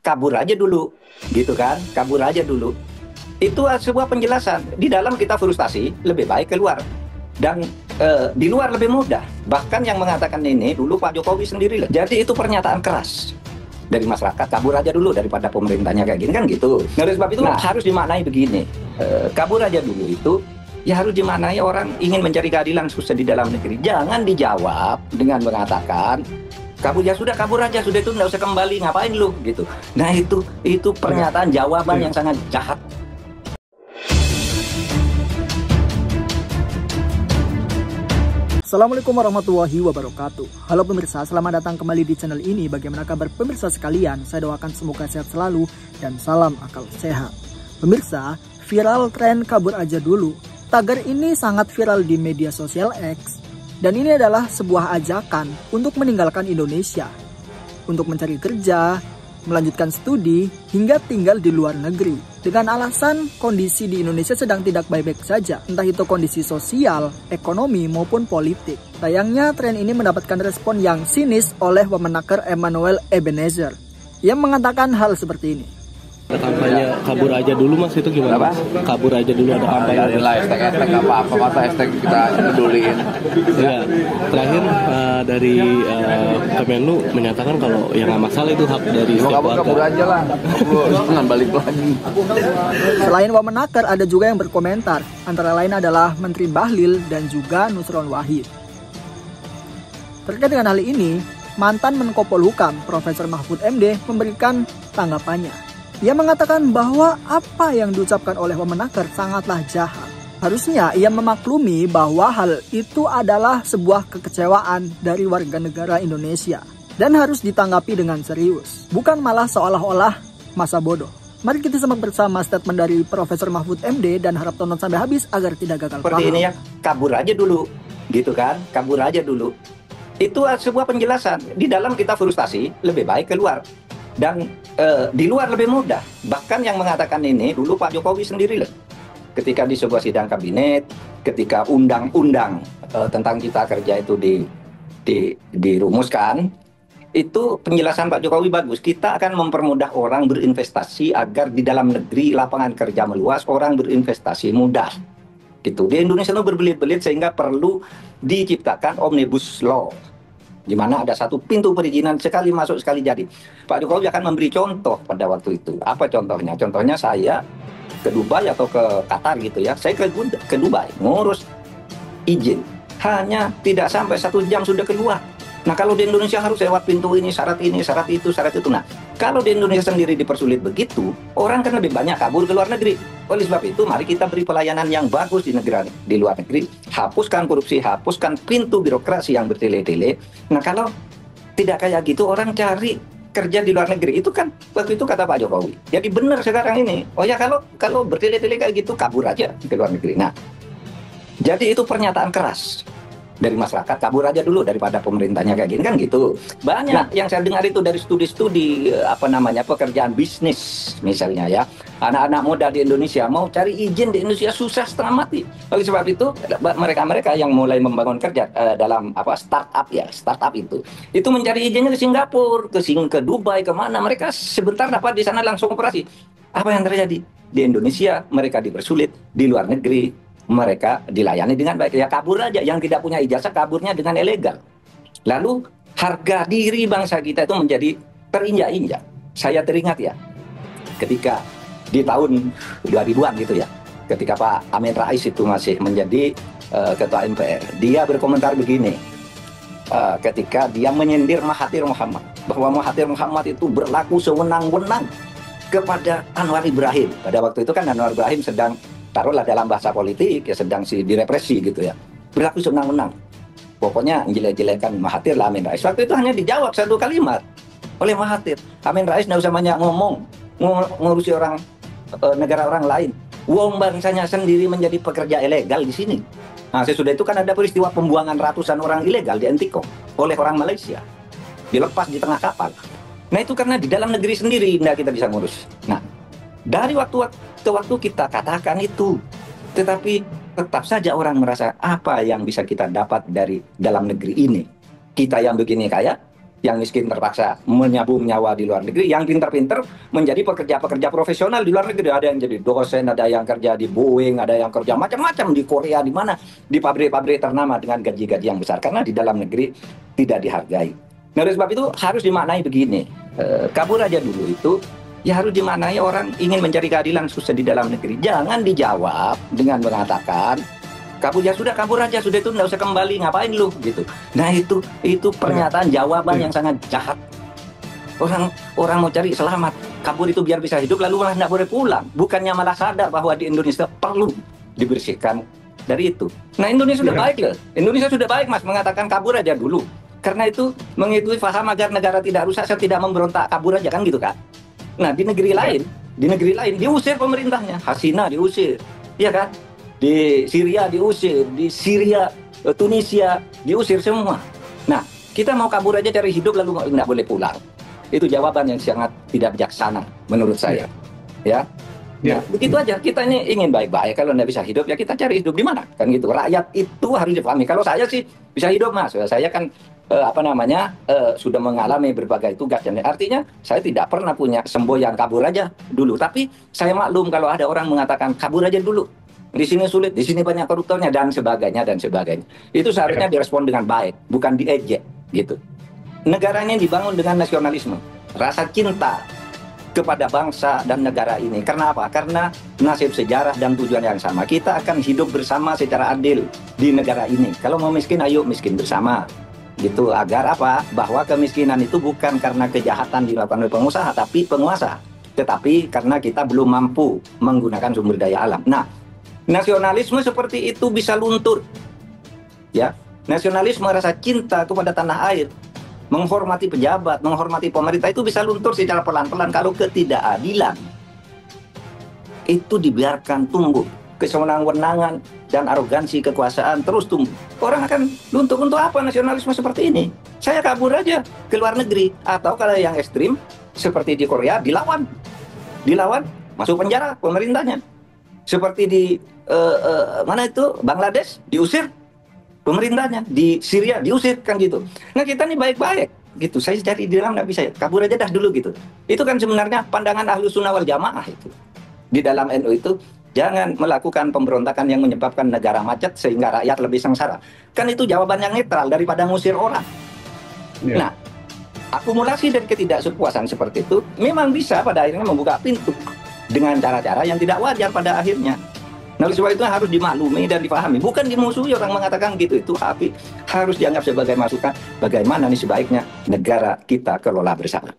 kabur aja dulu, gitu kan? Kabur aja dulu. Itu sebuah penjelasan. Di dalam kita frustasi, lebih baik keluar. Dan di luar lebih mudah. Bahkan yang mengatakan ini dulu Pak Jokowi sendiri loh. Jadi itu pernyataan keras dari masyarakat, kabur aja dulu daripada pemerintahnya kayak gini kan gitu. Nah, oleh sebab itu harus dimaknai begini. Kabur aja dulu itu ya harus dimaknai orang ingin mencari keadilan susah di dalam negeri. Jangan dijawab dengan mengatakan kabur ya sudah, kabur aja sudah, itu nggak usah kembali, ngapain lu gitu. Nah itu pernyataan jawaban yang sangat jahat. Assalamualaikum warahmatullahi wabarakatuh. Halo pemirsa, selamat datang kembali di channel ini. Bagaimana kabar pemirsa sekalian? Saya doakan semoga sehat selalu dan salam akal sehat. Pemirsa, viral tren kabur aja dulu. Tagar ini sangat viral di media sosial X. Dan ini adalah sebuah ajakan untuk meninggalkan Indonesia, untuk mencari kerja, melanjutkan studi, hingga tinggal di luar negeri. Dengan alasan kondisi di Indonesia sedang tidak baik-baik saja, entah itu kondisi sosial, ekonomi, maupun politik. Sayangnya tren ini mendapatkan respon yang sinis oleh Wamenaker Emmanuel Ebenezer, yang mengatakan hal seperti ini. Kampanye kabur aja dulu mas, itu gimana mas? Kabur aja dulu ada kampanye. Jadilah hashtag apa-apa, masa hashtag kita peduliin. Ya, terakhir dari Kemenlu menyatakan kalau yang nggak masalah itu hak dari setiap warga. Kabur aja lah, jangan balik lagi. Selain Wamenaker, ada juga yang berkomentar, antara lain adalah Menteri Bahlil dan juga Nusron Wahid. Terkait dengan hal ini, mantan Menko Polhukam Profesor Mahfud MD memberikan tanggapannya. Ia mengatakan bahwa apa yang diucapkan oleh Wamenaker sangatlah jahat. Harusnya ia memaklumi bahwa hal itu adalah sebuah kekecewaan dari warga negara Indonesia dan harus ditanggapi dengan serius, bukan malah seolah-olah masa bodoh. Mari kita simak bersama statement dari Profesor Mahfud MD dan harap tonton sampai habis agar tidak gagal paham. Seperti ini ya, kabur aja dulu, gitu kan? Kabur aja dulu. Itu sebuah penjelasan. Di dalam kita frustasi, lebih baik keluar. Dan di luar lebih mudah. Bahkan yang mengatakan ini dulu Pak Jokowi sendiri loh. Ketika di sebuah sidang kabinet, ketika undang-undang tentang cipta kerja itu dirumuskan, itu penjelasan Pak Jokowi bagus. Kita akan mempermudah orang berinvestasi agar di dalam negeri lapangan kerja meluas, orang berinvestasi mudah. Gitu. Di Indonesia itu berbelit-belit sehingga perlu diciptakan Omnibus Law, di mana ada satu pintu perizinan, sekali masuk sekali jadi. Pak Jokowi akan memberi contoh pada waktu itu. Apa contohnya? Contohnya saya ke Dubai atau ke Qatar gitu ya. Saya ke Dubai ngurus izin, hanya tidak sampai 1 jam sudah keluar. Nah kalau di Indonesia harus lewat pintu ini, syarat itu, syarat itu. Nah kalau di Indonesia sendiri dipersulit begitu, orang kan lebih banyak kabur ke luar negeri. Oleh sebab itu mari kita beri pelayanan yang bagus di negara, di luar negeri. Hapuskan korupsi, hapuskan pintu birokrasi yang bertele-tele. Nah kalau tidak kayak gitu, orang cari kerja di luar negeri. Itu kan waktu itu kata Pak Jokowi. Jadi benar sekarang ini. Oh ya kalau bertele-tele kayak gitu, kabur aja ke luar negeri. Nah jadi itu pernyataan keras dari masyarakat, kabur aja dulu daripada pemerintahnya kayak gini kan gitu. Banyak yang saya dengar itu dari studi-studi pekerjaan bisnis misalnya ya. Anak-anak muda di Indonesia mau cari izin di Indonesia susah setengah mati. Oleh sebab itu mereka yang mulai membangun kerja dalam startup itu mencari izinnya ke Singapura, ke Dubai, kemana, mereka sebentar dapat di sana langsung operasi. Apa yang terjadi di Indonesia? Mereka dipersulit, di luar negeri mereka dilayani dengan baik. Ya kabur aja, yang tidak punya ijazah kaburnya dengan ilegal. Lalu harga diri bangsa kita itu menjadi terinjak-injak. Saya teringat ya, ketika di tahun 2000-an gitu ya, ketika Pak Amin Rais itu masih menjadi Ketua MPR, dia berkomentar begini, ketika dia menyindir Mahathir Mohamad, bahwa Mahathir Mohamad itu berlaku sewenang-wenang kepada Anwar Ibrahim. Pada waktu itu kan Anwar Ibrahim sedang, taruhlah dalam bahasa politik ya, sedang direpresi gitu ya, berlaku sewenang-wenang. Pokoknya jelek-jelekan Mahathir lah Amin Rais. Waktu itu hanya dijawab satu kalimat oleh Mahathir, Amin Rais nggak usah banyak ngomong, ngurusi negara orang lain. Wong bangsanya sendiri menjadi pekerja ilegal di sini. Nah sesudah itu kan ada peristiwa pembuangan ratusan orang ilegal di Antikong oleh orang Malaysia, dilepas di tengah kapal. Nah itu karena di dalam negeri sendiri nggak kita bisa ngurus. Nah dari waktu ke waktu kita katakan itu, tetapi tetap saja orang merasa apa yang bisa kita dapat dari dalam negeri ini. Kita yang begini kaya, Yang miskin terpaksa menyabung nyawa di luar negeri, yang pinter-pinter menjadi pekerja-pekerja profesional di luar negeri. Ada yang jadi dosen, ada yang kerja di Boeing, ada yang kerja macam-macam di Korea, di mana, di pabrik-pabrik ternama dengan gaji-gaji yang besar, karena di dalam negeri tidak dihargai. Nah, oleh sebab itu harus dimaknai begini, kabur aja dulu itu ya harus dimaknai orang ingin mencari keadilan susah di dalam negeri. Jangan dijawab dengan mengatakan kabur aja sudah, itu nggak usah kembali, ngapain lu gitu. Nah itu pernyataan jawaban yang sangat jahat. Orang mau cari selamat, kabur itu biar bisa hidup, lalu malah nggak boleh pulang. Bukannya malah sadar bahwa di Indonesia perlu dibersihkan dari itu. Nah, Indonesia sudah baik loh. Indonesia sudah baik, Mas, mengatakan kabur aja dulu. Karena itu mengikuti paham agar negara tidak rusak, saya tidak memberontak, kabur aja kan gitu kan. Nah, di negeri lain diusir pemerintahnya, Hasina diusir, iya kan? Di Syria diusir, di Syria, Tunisia diusir semua. Nah, kita mau kabur aja cari hidup lalu nggak boleh pulang. Itu jawaban yang sangat tidak bijaksana menurut saya. Ya. Nah, begitu aja. Kita ini ingin baik-baik. Kalau nggak bisa hidup ya kita cari hidup di mana? Kan gitu. Rakyat itu harus dipahami. Kalau saya sih bisa hidup, Mas. Saya kan sudah mengalami berbagai tugas. Artinya saya tidak pernah punya semboyan kabur aja dulu. Tapi saya maklum kalau ada orang mengatakan kabur aja dulu. Di sini sulit, di sini banyak koruptornya dan sebagainya dan sebagainya. Itu seharusnya direspon dengan baik, bukan diejek gitu. Negaranya dibangun dengan nasionalisme, rasa cinta kepada bangsa dan negara ini. Karena apa? Karena nasib sejarah dan tujuan yang sama. Kita akan hidup bersama secara adil di negara ini. Kalau mau miskin, ayo miskin bersama. Gitu, agar apa? Bahwa kemiskinan itu bukan karena kejahatan dilakukan oleh pengusaha, tapi penguasa. Tetapi karena kita belum mampu menggunakan sumber daya alam. Nah, nasionalisme seperti itu bisa luntur. Ya, nasionalisme rasa cinta kepada tanah air, menghormati pejabat, menghormati pemerintah itu bisa luntur secara pelan-pelan kalau ketidakadilan itu dibiarkan tumbuh. Kesewenang-wenangan dan arogansi kekuasaan terus tumbuh. Orang akan luntur. Untuk apa nasionalisme seperti ini? Saya kabur aja ke luar negeri. Atau kalau yang ekstrim seperti di Korea dilawan, masuk penjara pemerintahnya. Seperti di Bangladesh diusir pemerintahnya, di Syria diusir kan gitu. Nah, kita nih baik-baik gitu. Saya cari di dalam nggak bisa, kabur aja dah dulu gitu. Itu kan sebenarnya pandangan Ahlus Sunnah wal Jamaah itu. Di dalam NU itu jangan melakukan pemberontakan yang menyebabkan negara macet sehingga rakyat lebih sengsara. Kan itu jawaban yang netral daripada ngusir orang. Nah, akumulasi dan ketidaksepuasan seperti itu memang bisa pada akhirnya membuka pintu dengan cara-cara yang tidak wajar pada akhirnya. Nah, oleh sebab itu harus dimaklumi dan dipahami. Bukan dimusuhi orang mengatakan gitu. Itu harus dianggap sebagai masukan bagaimana nih sebaiknya negara kita kelola bersama.